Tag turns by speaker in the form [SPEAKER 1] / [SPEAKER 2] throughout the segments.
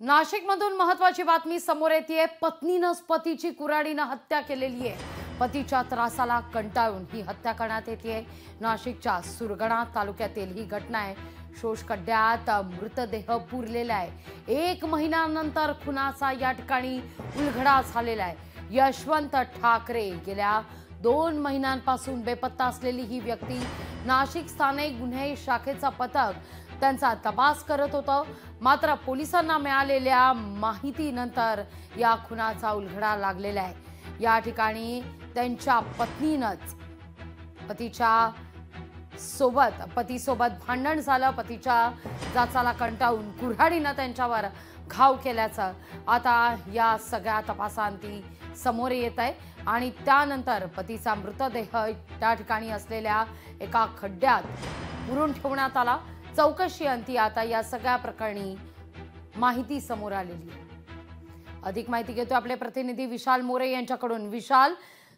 [SPEAKER 1] नाशिकमधून महत्त्वाची बातमी समोर येते। पत्नीनंच पतीची कुऱ्हाडीनं हत्या केलेली आहे। पतीच्या त्रासाला कंटाळून ही हत्या करण्यात येते। नाशिकच्या सुरगाणा तालुक्यातील ही घटना आहे। शोषखड्ड्यात मृतदेह पुरलेला आहे। 1 महिन्यानंतर खुनाचा या ठिकाणी उलगडा झालेला आहे। यशवंत ठाकरे गेल्या 2 महिन्यांपासून बेपत्ता असलेली ही व्यक्ती नाशिक स्थानिक गुन्हे शाखेचा पथक त्यांचा तपास करत होतं। मात्र पोलिसांना मिळालेल्या माहितीनंतर या खुनाचा उलगडा लागलेला आहे। या ठिकाणी त्यांच्या पत्नीनंच पतीसोबत भांडण झालं। पतीच्या जाचाला कंटाळून कुऱ्हाडीनं त्यांच्यावर घाव केल्याचं आता या सगळ्या तपासांती समोर येत आहे। आणि त्यानंतर पतीचा मृतदेह त्या ठिकाणी असलेल्या एका खड्ड्यात पुरून ठेवण्यात आला। चौकशी अंती आता या सगळ्या प्रकरणी माहिती समोर आलेली आहे। अधिक माहिती घेतो आपले प्रतिनिधी विशाल मोरे यांच्याकडून। विशाल,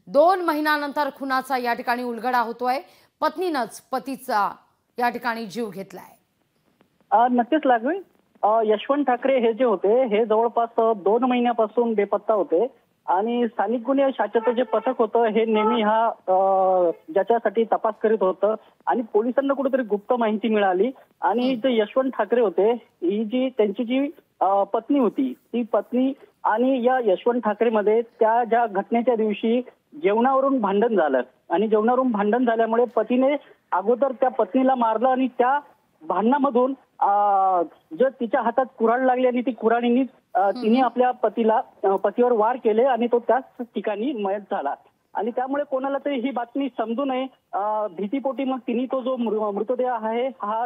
[SPEAKER 1] 2 महिन्यानंतर खुनाचा या ठिकाणी उलगडा होतोय। पत्नीनंच पतीचा या ठिकाणी जीव घेतलाय।
[SPEAKER 2] नक्कीच लागवी यशवंत ठाकरे हे जे होते हे जवळपास 2 महिन्यापासून बेपत्ता होते आणि स्थानिक गुन्हे शाखेचं जे पथक होतं हे नेहमी ज्याच्यासाठी तपास करीत होतं आणि पोलिसांना कुठेतरी गुप्त माहिती मिळाली आणि जे यशवंत ठाकरे होते ही त्यांची जी पत्नी होती ती पत्नी आणि या यशवंत ठाकरे मध्ये त्या ज्या घटनेच्या दिवशी जेवणावरून भांडण झालं आणि जेवणावरून भांडण झाल्यामुळे पतीने अगोदर त्या पत्नीला मारलं आणि त्या भांडणामधून जर तिच्या हातात कुऱ्हाड लागली आणि ती कुऱ्हाडीने तिने आपल्या पतीवर वार केले आणि तो त्याच ठिकाणी मयत झाला। आणि त्यामुळे कोणाला तरी ही बातमी समजू नये भीतीपोटी मग तिने तो जो मृतदेह आहे हा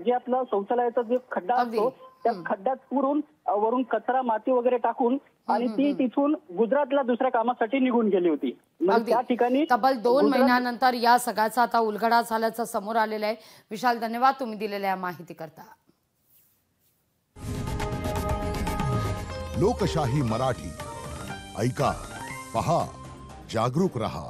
[SPEAKER 2] जे आपला शौचालयाचा जो खड्डा असतो त्या खड्ड्यात पुरून वरून कचरा माती वगैरे टाकून आणि ती तिथून गुजरातला दुसऱ्या कामासाठी निघून गेली होती। त्या ठिकाणी
[SPEAKER 1] तब्बल 2 महिन्यानंतर या सगळ्याचा आता उलगडा झाल्याचं समोर आलेलं आहे। विशाल, धन्यवाद तुम्ही दिलेल्या माहिती करता।
[SPEAKER 3] लोकशाही मराठी ऐका, पहा, जागरूक रहा।